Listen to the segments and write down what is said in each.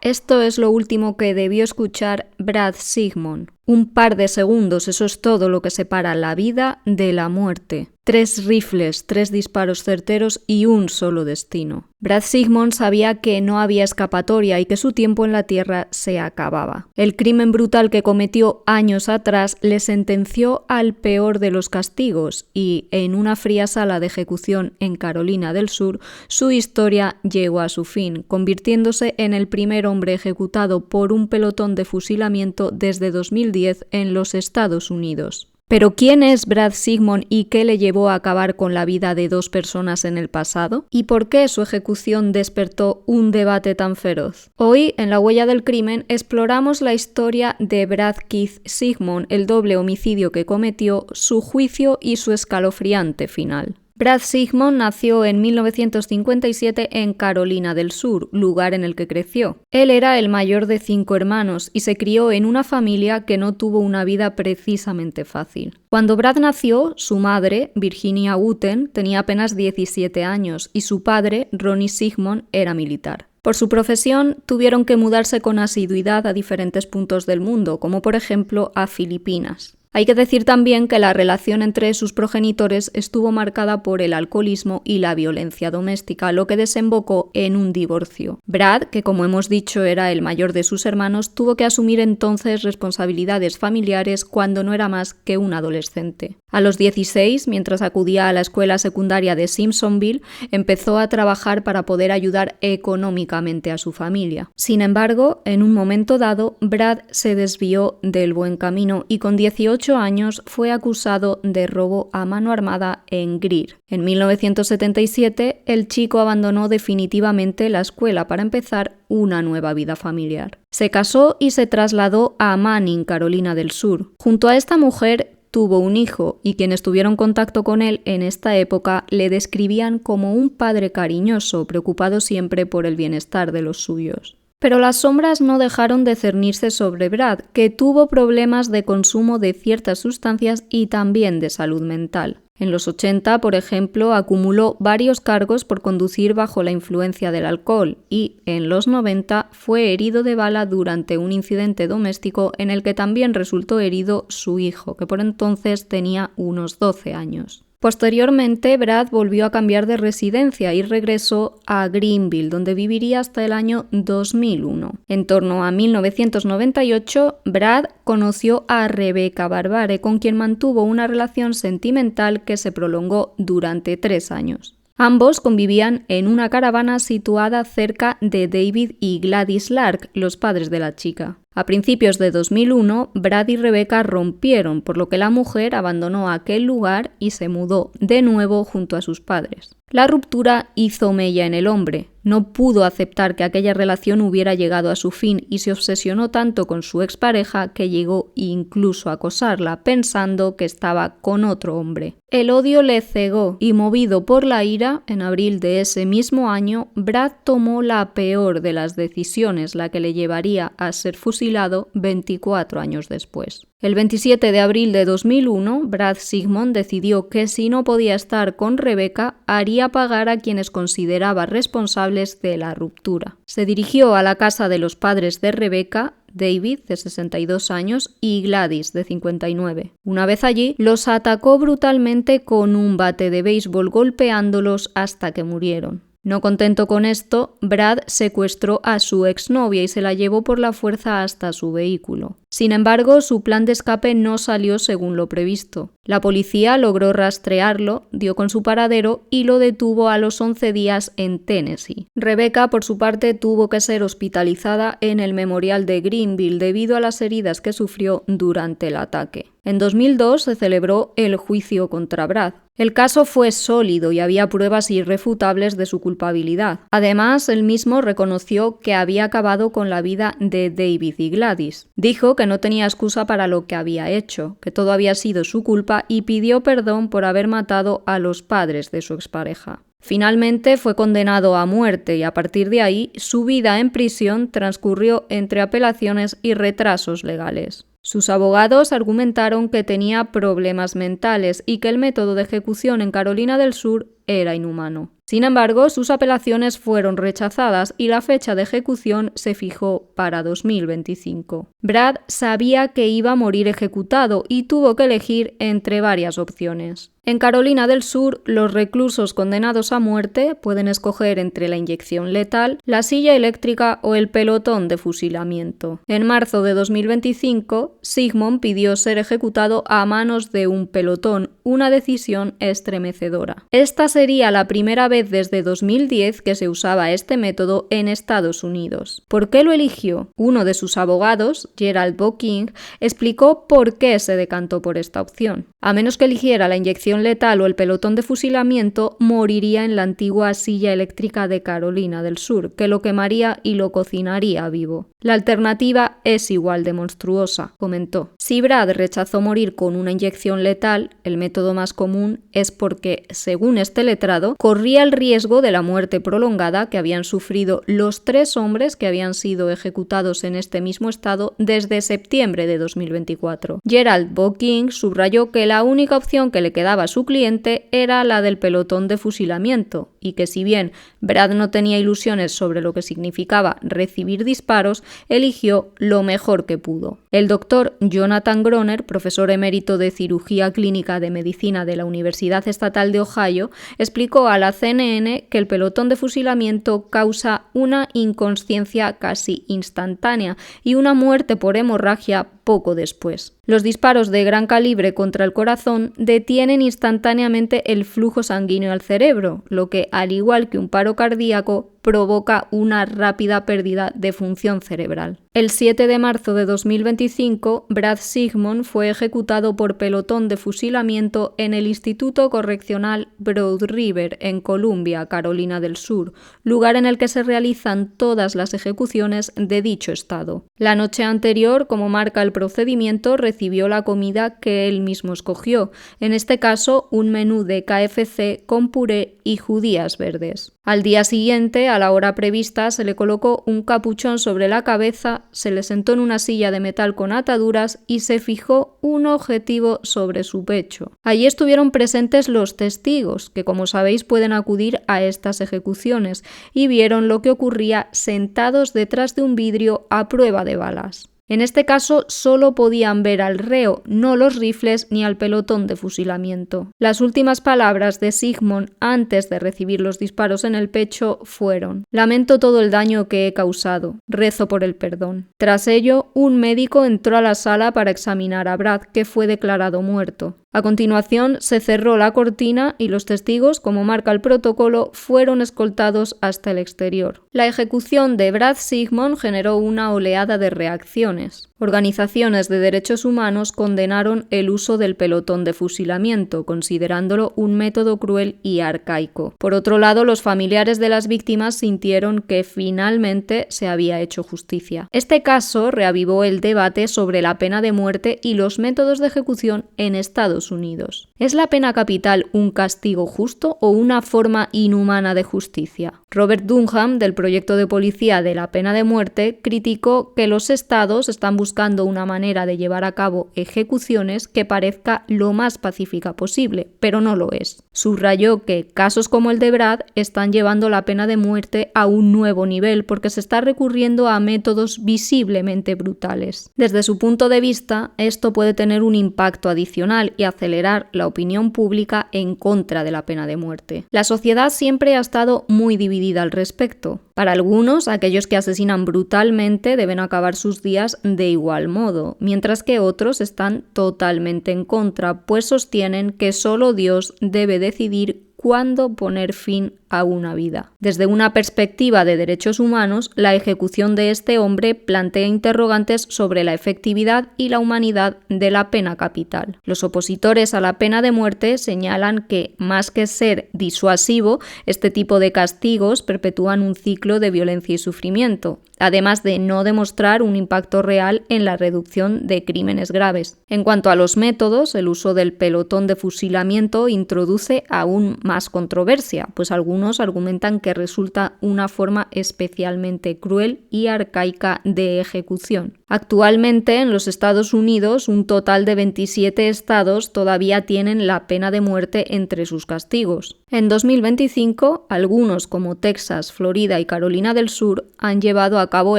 Esto es lo último que debió escuchar Brad Sigmund. Un par de segundos, eso es todo lo que separa la vida de la muerte. 3 rifles, 3 disparos certeros y un solo destino. Brad Sigmund sabía que no había escapatoria y que su tiempo en la Tierra se acababa. El crimen brutal que cometió años atrás le sentenció al peor de los castigos y, en una fría sala de ejecución en Carolina del Sur, su historia llegó a su fin, convirtiéndose en el primer hombre ejecutado por un pelotón de fusilamiento desde 2010 en los Estados Unidos. ¿Pero quién es Brad Sigmund y qué le llevó a acabar con la vida de 2 personas en el pasado? ¿Y por qué su ejecución despertó un debate tan feroz? Hoy, en La huella del crimen, exploramos la historia de Brad Keith Sigmund, el doble homicidio que cometió, su juicio y su escalofriante final. Brad Sigmund nació en 1957 en Carolina del Sur, lugar en el que creció. Él era el mayor de 5 hermanos y se crió en una familia que no tuvo una vida precisamente fácil. Cuando Brad nació, su madre, Virginia Wooten, tenía apenas 17 años y su padre, Ronnie Sigmund, era militar. Por su profesión, tuvieron que mudarse con asiduidad a diferentes puntos del mundo, como por ejemplo a Filipinas. Hay que decir también que la relación entre sus progenitores estuvo marcada por el alcoholismo y la violencia doméstica, lo que desembocó en un divorcio. Brad, que como hemos dicho era el mayor de sus hermanos, tuvo que asumir entonces responsabilidades familiares cuando no era más que un adolescente. A los 16, mientras acudía a la escuela secundaria de Simpsonville, empezó a trabajar para poder ayudar económicamente a su familia. Sin embargo, en un momento dado, Brad se desvió del buen camino y con 18 años fue acusado de robo a mano armada en Greer. En 1977, el chico abandonó definitivamente la escuela para empezar una nueva vida familiar. Se casó y se trasladó a Manning, Carolina del Sur. Junto a esta mujer tuvo un hijo y quienes tuvieron contacto con él en esta época le describían como un padre cariñoso, preocupado siempre por el bienestar de los suyos. Pero las sombras no dejaron de cernirse sobre Brad, que tuvo problemas de consumo de ciertas sustancias y también de salud mental. En los 80, por ejemplo, acumuló varios cargos por conducir bajo la influencia del alcohol y, en los 90, fue herido de bala durante un incidente doméstico en el que también resultó herido su hijo, que por entonces tenía unos 12 años. Posteriormente, Brad volvió a cambiar de residencia y regresó a Greenville, donde viviría hasta el año 2001. En torno a 1998, Brad conoció a Rebecca Barbare, con quien mantuvo una relación sentimental que se prolongó durante 3 años. Ambos convivían en una caravana situada cerca de David y Gladys Lark, los padres de la chica. A principios de 2001, Brad y Rebecca rompieron, por lo que la mujer abandonó aquel lugar y se mudó de nuevo junto a sus padres. La ruptura hizo mella en el hombre. No pudo aceptar que aquella relación hubiera llegado a su fin y se obsesionó tanto con su expareja que llegó incluso a acosarla, pensando que estaba con otro hombre. El odio le cegó y, movido por la ira, en abril de ese mismo año, Brad tomó la peor de las decisiones, la que le llevaría a ser fusilado 24 años después. El 27 de abril de 2001, Brad Sigmund decidió que si no podía estar con Rebecca, haría pagar a quienes consideraba responsables de la ruptura. Se dirigió a la casa de los padres de Rebecca, David, de 62 años, y Gladys, de 59. Una vez allí, los atacó brutalmente con un bate de béisbol, golpeándolos hasta que murieron. No contento con esto, Brad secuestró a su exnovia y se la llevó por la fuerza hasta su vehículo. Sin embargo, su plan de escape no salió según lo previsto. La policía logró rastrearlo, dio con su paradero y lo detuvo a los 11 días en Tennessee. Rebecca, por su parte, tuvo que ser hospitalizada en el Memorial de Greenville debido a las heridas que sufrió durante el ataque. En 2002 se celebró el juicio contra Brad. El caso fue sólido y había pruebas irrefutables de su culpabilidad. Además, él mismo reconoció que había acabado con la vida de David y Gladys. Dijo que no tenía excusa para lo que había hecho, que todo había sido su culpa y pidió perdón por haber matado a los padres de su expareja. Finalmente fue condenado a muerte y a partir de ahí su vida en prisión transcurrió entre apelaciones y retrasos legales. Sus abogados argumentaron que tenía problemas mentales y que el método de ejecución en Carolina del Sur era inhumano. Sin embargo, sus apelaciones fueron rechazadas y la fecha de ejecución se fijó para 2025. Brad sabía que iba a morir ejecutado y tuvo que elegir entre varias opciones. En Carolina del Sur, los reclusos condenados a muerte pueden escoger entre la inyección letal, la silla eléctrica o el pelotón de fusilamiento. En marzo de 2025, Sigmon pidió ser ejecutado a manos de un pelotón, una decisión estremecedora. Esta sería la primera vez desde 2010 que se usaba este método en Estados Unidos. ¿Por qué lo eligió? Uno de sus abogados, Gerald Boking, explicó por qué se decantó por esta opción. A menos que eligiera la inyección letal o el pelotón de fusilamiento, moriría en la antigua silla eléctrica de Carolina del Sur, que lo quemaría y lo cocinaría vivo. La alternativa es igual de monstruosa, comentó. Si Brad rechazó morir con una inyección letal, el método más común es porque, según este letrado, corría el riesgo de la muerte prolongada que habían sufrido los 3 hombres que habían sido ejecutados en este mismo estado desde septiembre de 2024. Gerald Boking subrayó que la única opción que le quedaba a su cliente era la del pelotón de fusilamiento y que si bien Brad no tenía ilusiones sobre lo que significaba recibir disparos, eligió lo mejor que pudo. El doctor Jonathan Groner, profesor emérito de cirugía clínica de medicina de la Universidad Estatal de Ohio, explicó a la CNN que el pelotón de fusilamiento causa una inconsciencia casi instantánea y una muerte por hemorragia poco después. Los disparos de gran calibre contra el corazón detienen instantáneamente el flujo sanguíneo al cerebro, lo que, al igual que un paro cardíaco, provoca una rápida pérdida de función cerebral. El 7 de marzo de 2025, Brad Sigmon fue ejecutado por pelotón de fusilamiento en el Instituto Correccional Broad River, en Columbia, Carolina del Sur, lugar en el que se realizan todas las ejecuciones de dicho estado. La noche anterior, como marca el procedimiento, recibió la comida que él mismo escogió, en este caso un menú de KFC con puré y judías verdes. Al día siguiente, a la hora prevista, se le colocó un capuchón sobre la cabeza, se le sentó en una silla de metal con ataduras y se fijó un objetivo sobre su pecho. Allí estuvieron presentes los testigos, que como sabéis pueden acudir a estas ejecuciones, y vieron lo que ocurría sentados detrás de un vidrio a prueba de balas. En este caso solo podían ver al reo, no los rifles ni al pelotón de fusilamiento. Las últimas palabras de Sigmon antes de recibir los disparos en el pecho fueron: «Lamento todo el daño que he causado, rezo por el perdón». Tras ello, un médico entró a la sala para examinar a Brad, que fue declarado muerto. A continuación, se cerró la cortina y los testigos, como marca el protocolo, fueron escoltados hasta el exterior. La ejecución de Brad Sigmon generó una oleada de reacciones. Organizaciones de derechos humanos condenaron el uso del pelotón de fusilamiento, considerándolo un método cruel y arcaico. Por otro lado, los familiares de las víctimas sintieron que finalmente se había hecho justicia. Este caso reavivó el debate sobre la pena de muerte y los métodos de ejecución en Estados Unidos. ¿Es la pena capital un castigo justo o una forma inhumana de justicia? Robert Dunham, del proyecto de policía de la pena de muerte, criticó que los estados están buscando una manera de llevar a cabo ejecuciones que parezca lo más pacífica posible, pero no lo es. Subrayó que casos como el de Brad están llevando la pena de muerte a un nuevo nivel porque se está recurriendo a métodos visiblemente brutales. Desde su punto de vista, esto puede tener un impacto adicional y acelerar la opinión pública en contra de la pena de muerte. La sociedad siempre ha estado muy dividida al respecto. Para algunos, aquellos que asesinan brutalmente deben acabar sus días de igual modo, mientras que otros están totalmente en contra, pues sostienen que solo Dios debe decidir cuándo poner fin a una vida. Desde una perspectiva de derechos humanos, la ejecución de este hombre plantea interrogantes sobre la efectividad y la humanidad de la pena capital. Los opositores a la pena de muerte señalan que, más que ser disuasivo, este tipo de castigos perpetúan un ciclo de violencia y sufrimiento, además de no demostrar un impacto real en la reducción de crímenes graves. En cuanto a los métodos, el uso del pelotón de fusilamiento introduce aún más controversia, pues algunos algunos argumentan que resulta una forma especialmente cruel y arcaica de ejecución. Actualmente, en los Estados Unidos, un total de 27 estados todavía tienen la pena de muerte entre sus castigos. En 2025, algunos como Texas, Florida y Carolina del Sur han llevado a cabo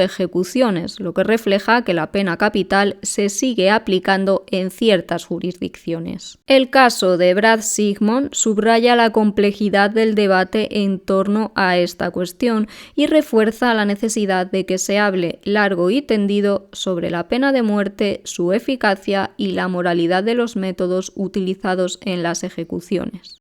ejecuciones, lo que refleja que la pena capital se sigue aplicando en ciertas jurisdicciones. El caso de Brad Sigmon subraya la complejidad del debate en torno a esta cuestión y refuerza la necesidad de que se hable largo y tendido sobre la pena de muerte, su eficacia y la moralidad de los métodos utilizados en las ejecuciones.